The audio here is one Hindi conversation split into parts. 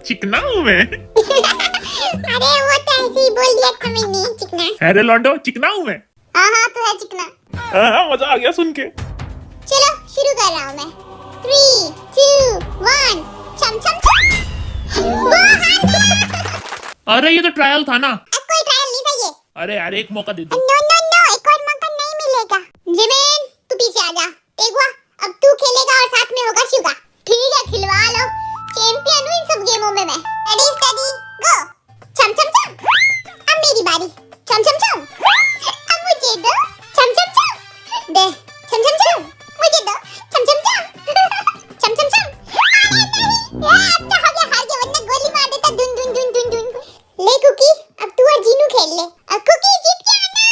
चिकना हूँ मैं। अरे वो तो ऐसे ही बोल दिया था मैंने, चिकना। अरे लौंडो, चिकना हूँ मैं। हाँ तू है चिकना। हाँ, मजा आ गया सुन के। चलो शुरू कर रहा हूँ मैं। 3, 2, 1 चम चम चम। वो हार गया। अरे ये तो ट्रायल था ना। कोई ट्रायल नहीं था ये। अरे यार एक मौका दे दो। नो नो नो, एक और मौका नहीं मिलेगा। जिमिन तू पीछे आ जा। देखवा अब तू खेलेगा और साथ में होगा शुगा। ठीक है खिलवा लो, चैंपियन हूँ इन सब गेमों में मैं। रेडी स्टडी गो। चम चम चम। अब मेरी बारी। चम चम चम। अब मुझे दो। चम चम चम। दे। चम चम चम। मुझे दो। चम चम चम। चम चम चम। अरे नहीं, अच्छा हो गया, हार गया, वरना गोली मार देता। दुन दुन दुन दुन दुन। ले कुकी, अब तू और जीनू खेल ले। अब कुकी जीत गया ना।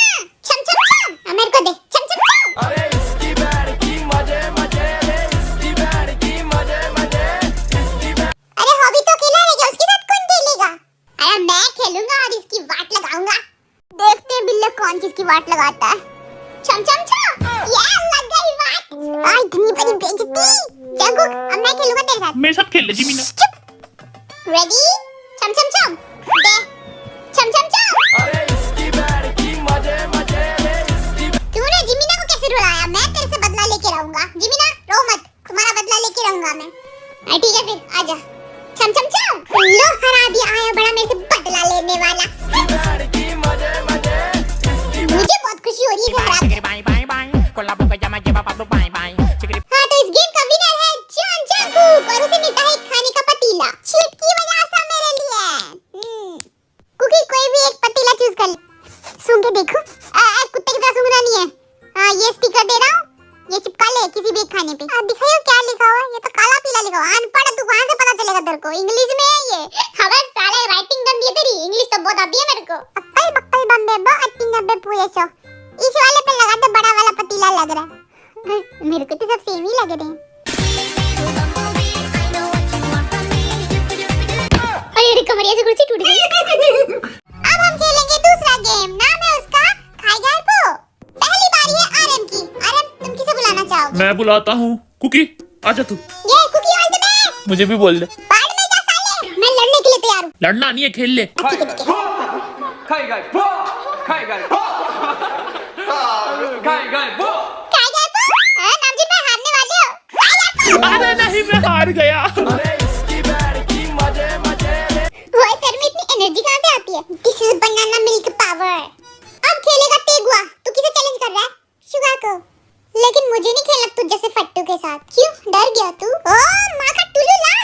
चम चम चम। अब मेरे को दे। चम चम चम। अरे इसकी बैड की मजे मजे रे, इसकी बैड की मजे मजे, इसकी बैड। अरे हॉबी तो अकेला रहेगा, उसके साथ कौन खेलेगा? अरे मैं खेलूंगा और इसकी वाट लगाऊंगा। देखते हैं बिल्ले कौन किसकी वाट लगाता है। चम चम चम। ये लग गई वाट। आज इतनी बड़ी बेइज्जती। देखो अब मैं खेलूंगा तेरे साथ। मेरे साथ खेल ले जिमीना। रेडी? चम चम चम। दे। चम चम चम। अरे इसकी बैड की मजे मजे रे, इसकी तूने जिमीना को कैसे रुलाया? मैं तेरे से बदला लेके रहूंगा। जिमीना रो मत, तुम्हारा बदला लेके रहूंगा मैं। ठीक है फिर आजा। चम चम चम। लो खराबी आया बड़ा मेरे से बदला लेने वाला। बैड की मजे मजे, इसकी मुझे बहुत खुशी हो रही है खराब। हाँ तो इस गेम का विनर है जॉन जंगकुक और उसे मिलता है खाने का पतीला। चुटकी बजा सा मेरे लिए। कुकी कोई भी एक पतीला चूज कर ले। सूंघ के देखो। कुत्ते की तरह सूंघना नहीं है। हाँ ये स्टिकर दे रहा हूँ, ये चिपका ले किसी भी एक खाने पे। दिखाइए क्या लिखा हुआ है। ये तो काला पीला लिखा हुआ है। अनपढ़ तू कहाँ से पता चलेगा तेरे को? इंग्लिश में है ये। हमें साले राइटिंग गंदी है तेरी, इंग्लिश तो बहुत आती है मेरे को। अक्कल बक्कल बम्बे बो अट्टी नब्बे पूरे सौ। इस वाले पे लगा दे, बड़ा वाला पतीला लग रहा है। मेरे को तो सब सेम ही लग रहे हैं। अरे कमरिया से कुर्सी टूट गई। अब हम खेलेंगे दूसरा गेम, नाम है उसका खाई गाय पो। पहली बारी है आरएम की। आरएम तुम किसे बुलाना चाहोगे? मैं बुलाता हूँ कुकी, आजा तू। ये कुकी ऑल द बेस्ट। मुझे भी बोल दे। बाढ़ में जा साले, मैं लड़ने के लिए तैयार हूँ। लड़ना नहीं है, खेल ले। खाई गए खाई गए खाई गए खाई गाय पो? नामजी मैं हारने वाले हो। खाई गाय पो। अरे नहीं, मैं हार गया। अरे इसकी बैड की मजे मजे रे। वो सर में इतनी एनर्जी कहाँ से आती है? This is banana milk power. अब खेलेगा तेगुआ। तू किसे चैलेंज कर रहा है? शुगा को। लेकिन मुझे नहीं खेलना तुझ जैसे फट्टू के साथ। क्यों डर गया तू? ओ माँ का टुल्लू ला।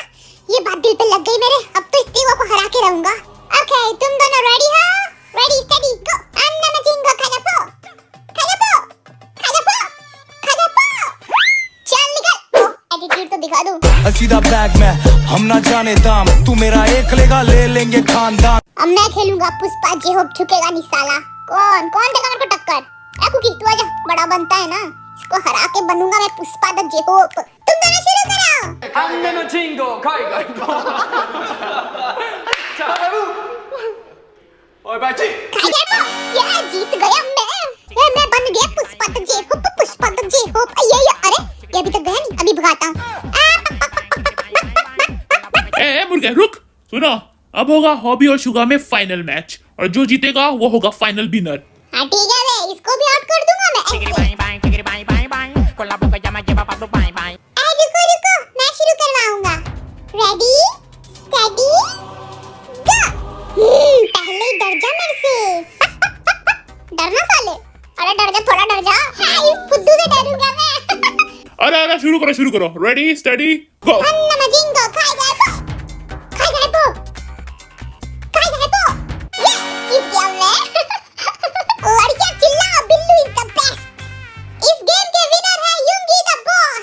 ये बात दिल पे लग गई मेरे। अब तो इस तेगुआ को हरा के रहूंगा। ओके तुम दोनों रेडी हो? रेडी स्टडी गो। अन्ना मचिंगो खाजा पो। खाजा पो। खाजा पो। खाजा पो। चल निकल। एटीट्यूड तो दिखा दूं। सीधा बैग में हम ना जाने दाम, तू मेरा एक लेगा ले लेंगे खानदान। अब मैं खेलूंगा पुष्पा जे होप झुकेगा नहीं साला। कौन कौन देगा मेरे को टक्कर? ए कुकी तू आजा, बड़ा बनता है ना, इसको हरा के बनूंगा मैं पुष्पा द जे होप। तुम दोनों शुरू करो। हमने नो चिंगो खाई गए। ओए बाची खाई गए तो ये जीत गया मैं बन गया Pushpa the J Hope. Pushpa the J Hope. ये अरे ये अभी तक गया नहीं, अभी भगाता हूँ। ए मुर्गे रुक, सुनो, अब होगा हॉबी और शुगा में फाइनल मैच और जो जीतेगा वो होगा फाइनल विनर। हाँ ठीक है बे, इसको भी आउट कर दूंगा मैं ऐसे। रुको रुको, मैं शुरू करवाऊंगा। रेडी स्टडी गो। पहले ही डर जा मेरे से। डरना साले। अरे डर जा, थोड़ा डर जा। हाँ, इस फुद्दू से डरूंगा मैं। अरे शुरू करो। रेडी स्टडी गो। अन्ना मजिंगो खाई गए पो। खाई गए पो। खाई गए पो। ये जीत गया मैं। लड़कियां चिल्लाओ, बिल्लू इज द बेस्ट। इस गेम के विनर है युंगी द बॉस।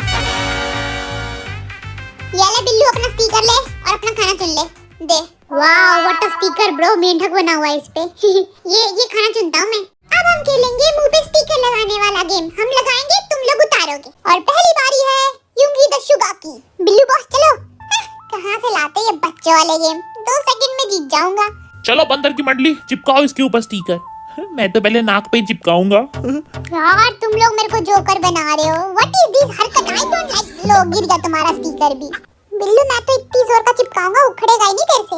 ये ले बिल्लू, अपना स्टिकर ले और अपना खाना चुन ले। दे। Wow what a sticker bro, मेंढक बना हुआ है इस पे। ये खाना चुनता हूँ मैं। अब हम खेलेंगे मुंह पे स्टिकर लगाने वाला गेम। हम लगाएंगे, तुम लोग उतारोगे। और पहली बारी है युंगी द शुगा की। बिल्लू बॉस चलो। कहाँ से लाते ये बच्चे वाले गेम? 2 सेकंड में जीत जाऊंगा। चलो बंदर की मंडली, चिपकाओ इसके ऊपर स्टिकर। मैं तो पहले नाक पे चिपकाऊंगा। यार तुम लोग मेरे को जोकर बना रहे हो। व्हाट इज दिस हरकत? I don't like. लो गिर गया तुम्हारा स्टिकर भी। बिल्लू मैं तो इतनी जोर का चिपकाऊंगा उखड़ेगा ही नहीं तेरे से।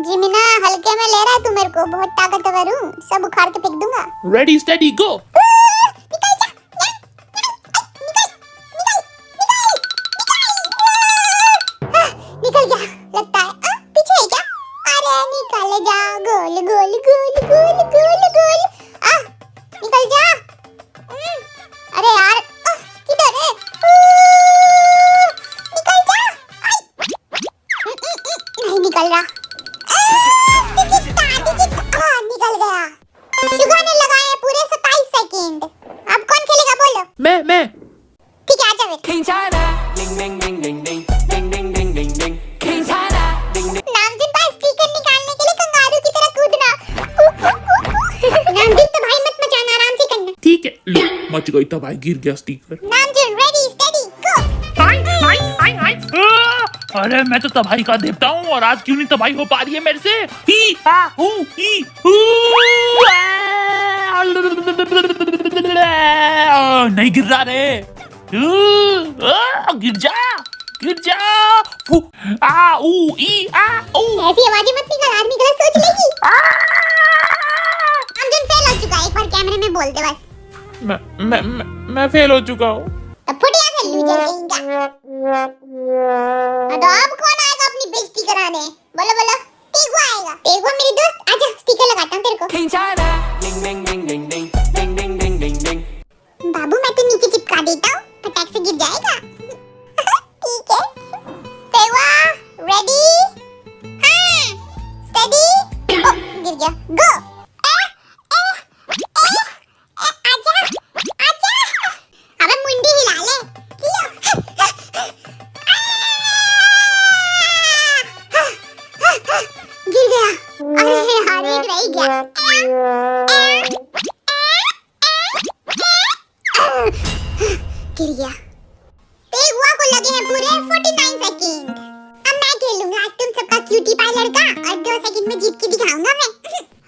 जिमिना हल्के में ले रहा है तू मेरे को, बहुत ताकतवर हूँ, सब उखाड़ के फेंक दूंगा। रेडी स्टडी गो। निकल जा, निकल गया लगता है। पीछे है क्या? अरे निकल जा, गोल गोल गोल गोल गोल गोल। निकल जा। अरे यार किधर है? निकल जा। नहीं निकल रहा। निकल गया। शुगा ने लगाए पूरे 27 सेकंड। अब कौन खेलेगा बोलो? मैं ठीक है आजा फिर। 괜찮아 ding ding ding ding ding ding ding ding ding ding 괜찮아 ding ding नामजिन पास स्टिकर निकालने के लिए कंगारू की तरह कूदना। नामजिन तो भाई मत मचाना, आराम से करना। ठीक है। लो मच गई तो भाई, गिर गया स्टिकर। नामजिन ready steady go. Hi hi hi hi. अरे मैं तो तबाही का देवता हूँ, और आज क्यों नहीं तबाही हो पा रही है मेरे से? ही हा हू ही हू। नहीं गिर रहा रे। गिर जा गिर जा। फू आ ऊ ई आ ऊ। ऐसी आवाजें मत निकाल, आदमी गलत सोच लेगी। नामजिन फेल हो चुका है, एक बार कैमरे में बोल दे बस। मैं फेल हो चुका हूँ। तब फुटिया से लूजर कहेंगा। तो अब कौन आएगा अपनी बेइज्जती कराने? बोलो बोलो। टेगुआ आएगा। टेगुआ मेरी दोस्त, आजा स्टिकर लगाता हूँ तेरे को। 괜찮아 ding ding ding ding ding ding ding ding ding ding बाबू मैं तो नीचे चिपका देता हूँ, फटाक से गिर जाएगा। ठीक है। टेगुआ रेडी? हाँ स्टेडी। गिर गया। गो। आजा आजा। अबे मुंडी हिला ले। गिर गया। अरे यार एक रह गया। गिर गया। टेगुआ को लगे हैं पूरे 49 सेकंड। अब मैं खेलूंगा, आज तुम सबका क्यूटी पाई लड़का, और 2 सेकंड में जीत के दिखाऊंगा मैं।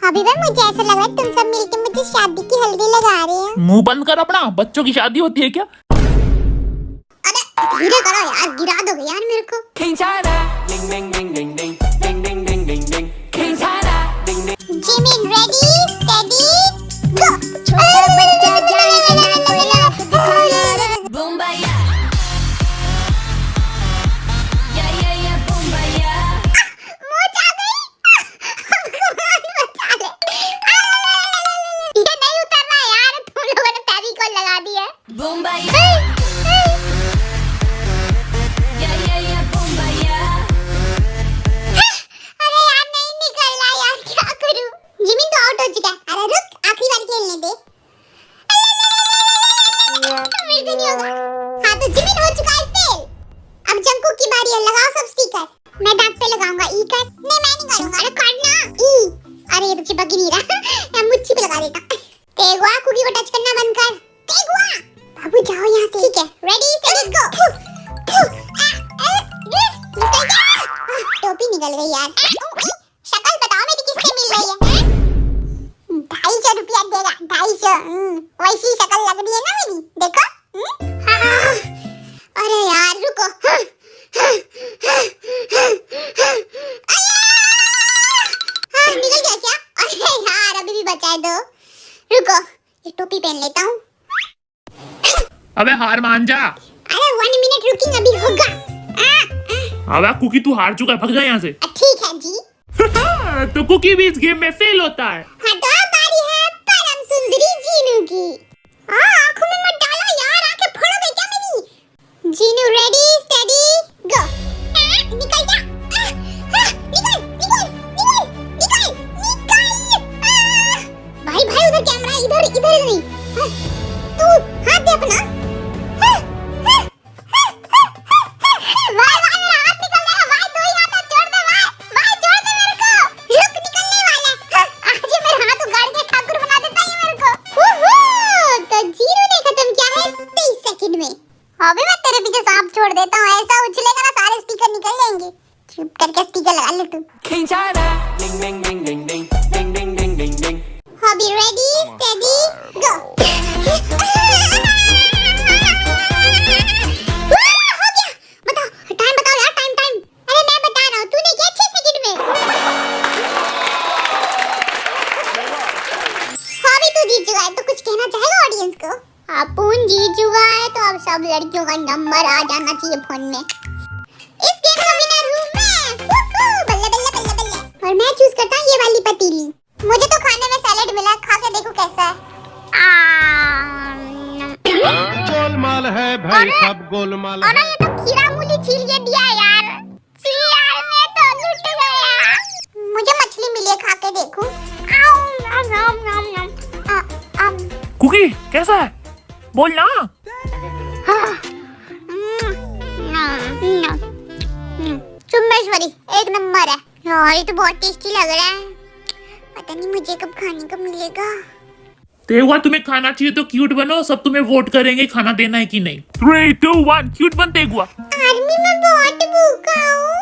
अभी भी मुझे ऐसा लग रहा है तुम सब मिलके मुझे शादी की हल्दी लगा रहे हो। मुंह बंद कर अपना, बच्चों की शादी होती है क्या? अरे धीरे करो यार, गिरा दोगे यार मेरे को। 괜찮아 ding ding ding ding ding ding ding ding ding ding 괜찮아 ding ding Jimin ready steady गो। छोटा बच्चा जाएगा Bombaya. Yeah, yeah, yeah, bombaya. मोच आ गई। भगवान बचा ले। ये नहीं उतर रहा यार, तुम लोगों ने फेविकोल लगा दिया। Bombaya. Yeah, yeah, yeah, bombaya. अरे यार नहीं निकल रहा यार, क्या करूं? जिमिन तो आउट हो चुका है। अरे रुक, आखिरी बार खेलने दे। मेरे से नहीं होगा। हाँ तो जिमिन हो चुका है फेल। अब जंकू की बारी है, लगाओ सब स्टिकर। मैं दांत पे लगाऊंगा ई कर। नहीं मैं नहीं करूंगा, अरे काटना ई। अरे ये तो चिपक ही नहीं रहा। मैं मुच्छी पे लगा देता। टेगुआ कुकी को टच करना बंद कर। टेगुआ बाबू जाओ यहाँ से। ठीक है रेडी स्टेडी गो। निकल जा। टोपी निकल गई यार। शक्ल बताओ मेरी किससे मिल रही है? 250 रुपया देगा, 250। वैसी शक्ल लग रही है ना मेरी, देखो। अरे यार रुको। निकल गया क्या? अरे यार अभी भी बचाए दो। रुको ये टोपी पहन लेता हूँ। अबे हार मान जा। अरे 1 मिनट रुकिंग, अभी होगा। अबे कुकी तू हार चुका है, भाग जा यहाँ से। ठीक है जी। तो कुकी भी इस गेम में फेल होता है। हाँ तो अब बारी है परम सुंदरी जीनू की। आंखों में मत डालो यार, आंखें फोड़ोगे क्या मेरी? जीनू रेडी स्टेडी गो। निकल जा। निकल निकल निकल निकल निकल। भाई भाई उधर कैमरा, इधर इधर नहीं। तू हाथ दे अपना। वाह वाह मेरा हाथ निकल रहा है। भाई 2 ही हाथ है, छोड़ दे भाई। भाई छोड़ दे मेरे को। रुक निकलने वाला है। आज ये मेरा हाथ उगाड़ के ठाकुर बना देता है ये मेरे को। तो जीरो ने खत्म किया है 23 सेकंड में। अभी मैं तेरे पीछे सांप छोड़ देता हूँ, ऐसा उछलेगा ना सारे स्टिकर निकल जाएंगे। चुप करके स्टिकर लगा ले तू। 괜찮아 ding ding ding ding ding ding ding ding ding ding hobby ready steady गो। हो गया। बताओ टाइम बताओ यार, टाइम टाइम। लड़कियों का नंबर आ जाना चाहिए फोन में। इस गेम का विनर हूँ मैं। बल्ले बल्ले बल्ले बल्ले। और मैं चूज करता हूँ ये वाली पतीली। मुझे तो खाने में सैलेड मिला, खा के देखो कैसा है। गोलमाल है भाई, सब गोलमाल और है। ये तो खीरा मूली छील के दिया यार। छी यार, मैं तो लुट गया। मुझे मछली मिली है, खा के देखूं। कुकी कैसा है बोल ना। चुम्बेश्वरी एक नंबर है यार, ये तो बहुत टेस्टी लग रहा है। पता नहीं मुझे कब खाने को मिलेगा। तेवा तुम्हें खाना चाहिए तो क्यूट बनो, सब तुम्हें वोट करेंगे खाना देना है कि नहीं। 3, 2, 1 क्यूट बन तेगुआ। आर्मी में बहुत भूखा हूँ।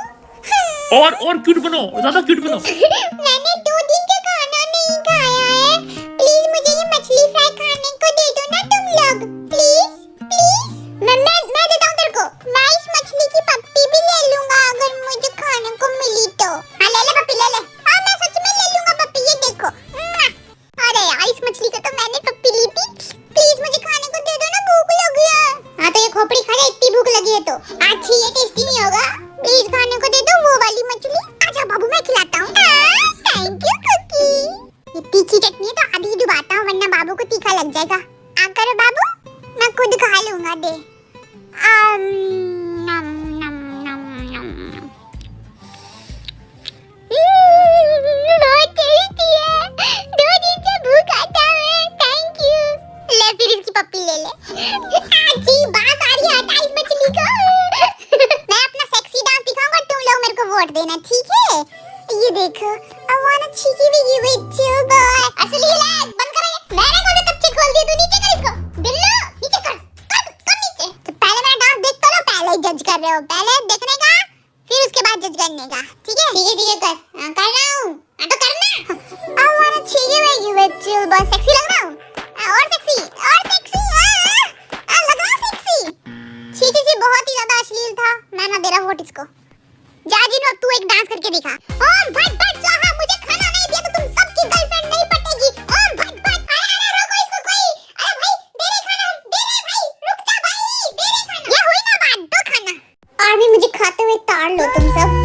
और क्यूट बनो, ज्यादा क्यूट बनो। मैंने 2 दिन से खाना नहीं खाया है। प्लीज मुझे ये मछली फ्राई खाने को दे दो ना तुम लोग, प्लीज प्लीज। मैं देता हूँ तेरे को। मैं इस मछली की पप्पी भी ले लूंगा अगर मुझे खाने को मिली तो। हाँ ले ले पप्पी ले ले। हाँ मैं सच में ले लूंगा पप्पी, ये देखो। अरे यार इस मछली का तो मैंने पप्पी ली थी। प्लीज मुझे खाने को दे दो ना, भूख लगी है। हाँ तो ये खोपड़ी खा ले, इतनी भूख लगी है तो। अच्छी ये टेस्टी नहीं होगा, प्लीज खाने को दे दो वो वाली मछली। आजा बाबू मैं खिलाता हूँ। Thank you Cookie. ये तीखी चटनी है तो आधी डुबाता हूँ वरना बाबू को तीखा लग जाएगा। आ करो बाबू, मैं खुद खा लूंगा दे। नम नम नम नम। बहुत टेस्टी है, 2 दिन से भूखा था मैं। Thank you. ले फिर इसकी पप्पी ले ले। अच्छी बात आ रही है, हटा इस मछली को। मैं अपना सेक्सी डांस दिखाऊंगा, तुम लोग मेरे को वोट देना, ठीक है? ये देखो, I wanna cheeky wiggy with you boy। असली है, बंद कर ये। मैंने कौन कब से खोल दिया, तू नीचे कर इसको। बिल्लू नीचे कर नीचे। तो पहले मेरा डांस देख तो लो, पहले जज कर रहे हो। पहले देखने का फिर उसके बाद जज करने का, ठीक है? ठीक है कर। कर रहा हूँ, तो करना। I wanna cheeky wiggy with you boy। Sexy लग रहा हूँ, और सेक्सी लग रहा सेक्सी। छी बहुत ही ज्यादा अश्लील था। मैं ना दे रहा वोट इसको। जा जिन, अब तू एक डांस करके दिखा। ओम भट भट स्वाहा, मुझे खाना नहीं दिया तो तुम सबकी गर्लफ्रेंड नहीं पटेगी। ओम भट भट। अरे रोको इसको कोई। अरे भाई दे रहे खाना, दे रहे भाई, रुक जा भाई, दे रहे खाना। ये हुई ना बात, दो खाना। और भी मुझे खाते हुए ताड़ लो तुम सब।